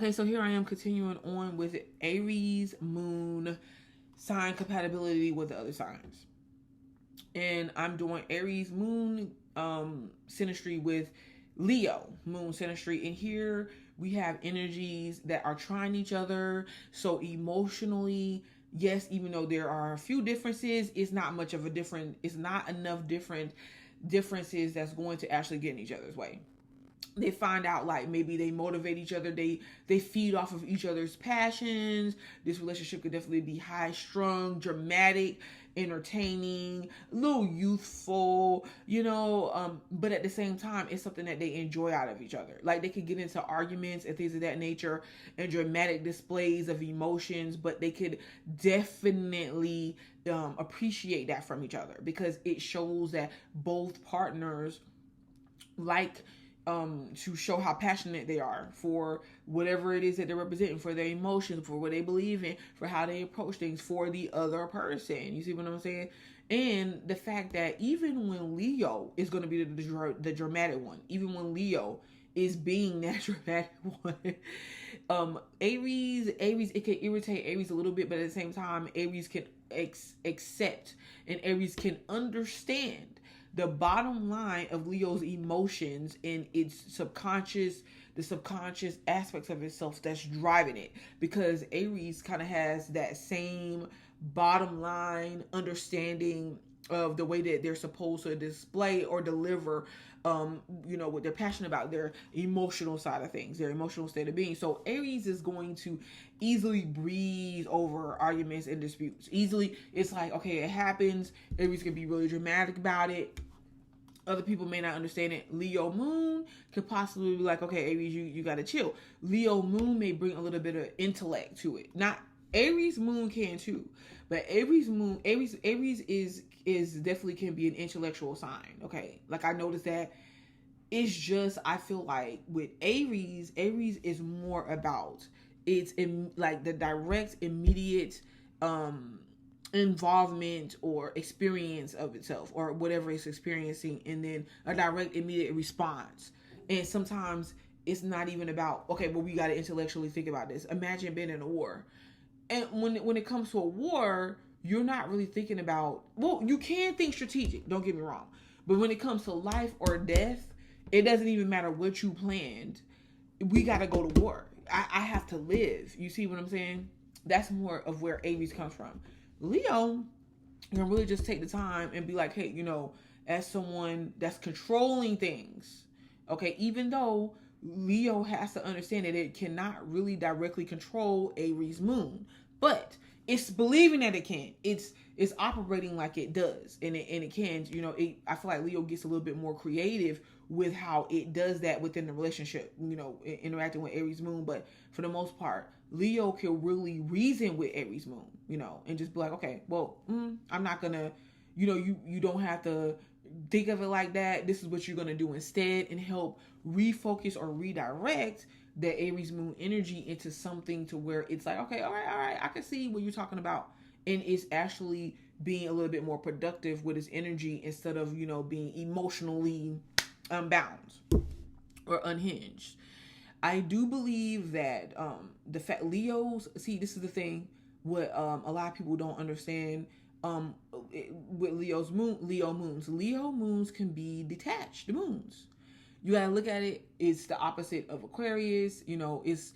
Okay, so here I am continuing on with Aries moon sign compatibility with the other signs. And I'm doing Aries moon synastry with Leo moon synastry. And here we have energies that are trying each other. So emotionally, yes, even though there are a few differences, it's not much of a different, it's not enough different differences that's going to actually get in each other's way. They find out like maybe they motivate each other, they feed off of each other's passions. This relationship could definitely be high strung, dramatic, entertaining, a little youthful, but at the same time it's something that they enjoy out of each other. Like they could get into arguments and things of that nature and dramatic displays of emotions, but they could definitely appreciate that from each other because it shows that both partners like to show how passionate they are for whatever it is that they're representing, for their emotions, for what they believe in, for how they approach things for the other person. You see what I'm saying? And the fact that even when Leo is going to be the dramatic one, even when Leo is being that dramatic one, Aries, it can irritate Aries a little bit, but at the same time, Aries can accept and Aries can understand the bottom line of Leo's emotions and its the subconscious aspects of itself that's driving it, because Aries kind of has that same bottom line understanding of the way that they're supposed to display or deliver what they're passionate about, their emotional side of things, their emotional state of being. So Aries is going to easily breeze over arguments and disputes. Easily, it's like, okay, it happens. Aries can be really dramatic about it. Other people may not understand it. Leo moon could possibly be like, okay, Aries, you gotta chill. Leo moon may bring a little bit of intellect to it. Not Aries moon can too, but Aries is definitely can be an intellectual sign. Okay, like I noticed that. It's just I feel like with Aries is more about it's like the direct, immediate involvement or experience of itself or whatever it's experiencing, and then a direct, immediate response. And sometimes it's not even about, okay, well, we got to intellectually think about this. Imagine being in a war, and when it comes to a war, you're not really thinking about, well, you can think strategic, don't get me wrong, but when it comes to life or death, it doesn't even matter what you planned. We got to go to war. I have to live. You see what I'm saying? That's more of where Aries comes from. Leo can really just take the time and be like, hey, as someone that's controlling things, okay, even though Leo has to understand that it cannot really directly control Aries moon, but it's believing that it can. It's operating like it does, and it can. I feel like Leo gets a little bit more creative with how it does that within the relationship. Interacting with Aries moon, but for the most part, Leo can really reason with Aries moon, and just be like, okay, well, I'm not gonna, you don't have to think of it like that. This is what you're gonna do instead, and help refocus or redirect the Aries moon energy into something to where it's like, okay, all right, I can see what you're talking about, and it's actually being a little bit more productive with its energy instead of being emotionally unbound or unhinged. I do believe that the fact Leos, see, this is the thing what a lot of people don't understand with Leo moons can be detached moons. You gotta look at it. It's the opposite of Aquarius. It's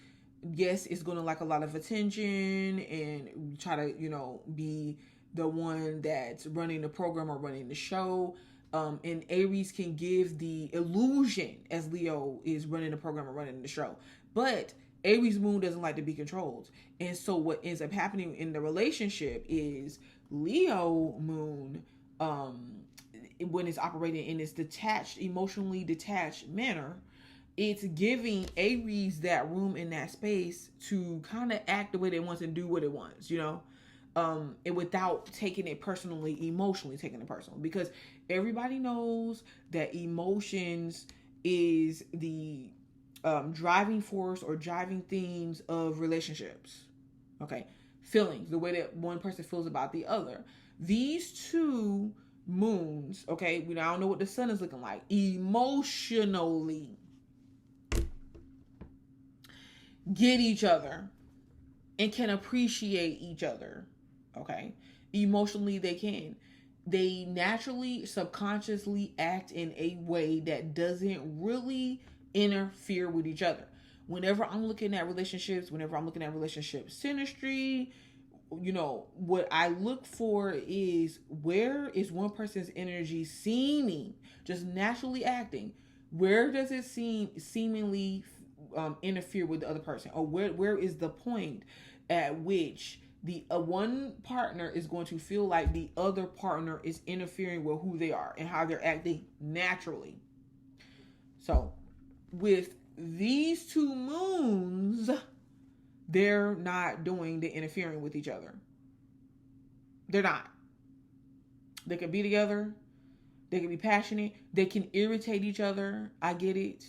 gonna like a lot of attention and try to be the one that's running the program or running the show. And Aries can give the illusion as Leo is running the program or running the show. But Aries moon doesn't like to be controlled. And so what ends up happening in the relationship is Leo moon, when it's operating in this detached, emotionally detached manner, it's giving Aries that room in that space to kind of act the way they want and do what it wants, and without taking it personally, emotionally taking it personal, because everybody knows that emotions is the driving force or driving themes of relationships. Okay, feelings, the way that one person feels about the other. These two moons, okay, I don't know what the sun is looking like emotionally. get each other and can appreciate each other. Okay. Emotionally, they can. They naturally, subconsciously act in a way that doesn't really interfere with each other. Whenever I'm looking at relationships, whenever I'm looking at relationship synastry, what I look for is, where is one person's energy seeming, just naturally acting? Where does it seemingly interfere with the other person, or where is the point at which the one partner is going to feel like the other partner is interfering with who they are and how they're acting naturally? So with these two moons, they're not doing the interfering with each other. They're not. They can be together. They can be passionate. They can irritate each other. I get it.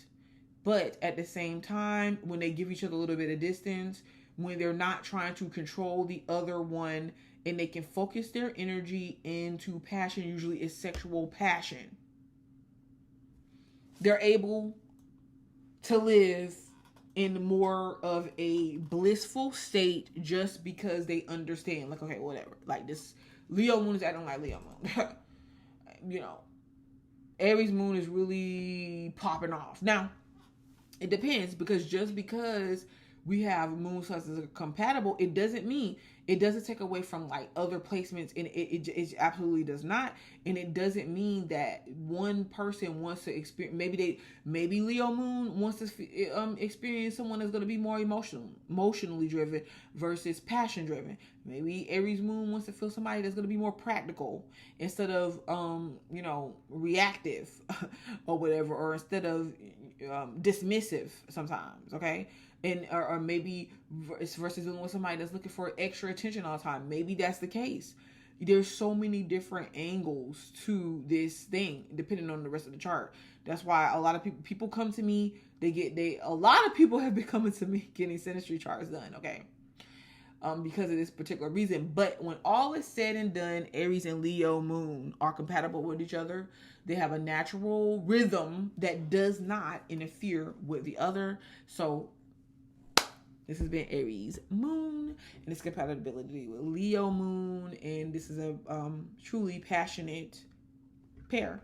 But at the same time, when they give each other a little bit of distance, when they're not trying to control the other one, and they can focus their energy into passion, usually it's sexual passion, they're able to live in more of a blissful state, just because they understand, like, okay, whatever, like, this Leo moon is acting like Leo moon. Aries moon is really popping off. Now, it depends, because just because we have moon signs that are compatible, it doesn't take away from like other placements, and it absolutely does not. And it doesn't mean that one person wants to experience, maybe Leo moon wants to experience someone that's going to be more emotionally driven versus passion driven. Maybe Aries moon wants to feel somebody that's going to be more practical instead of reactive or whatever, or instead of dismissive sometimes. Okay. And or maybe it's versus dealing with somebody that's looking for extra attention all the time. Maybe that's the case. There's so many different angles to this thing depending on the rest of the chart. That's why a lot of people come to me. A lot of people have been coming to me getting synastry charts done. Okay, because of this particular reason. But when all is said and done, Aries and Leo moon are compatible with each other. They have a natural rhythm that does not interfere with the other. So this has been Aries moon and its compatibility with Leo moon, and this is a truly passionate pair.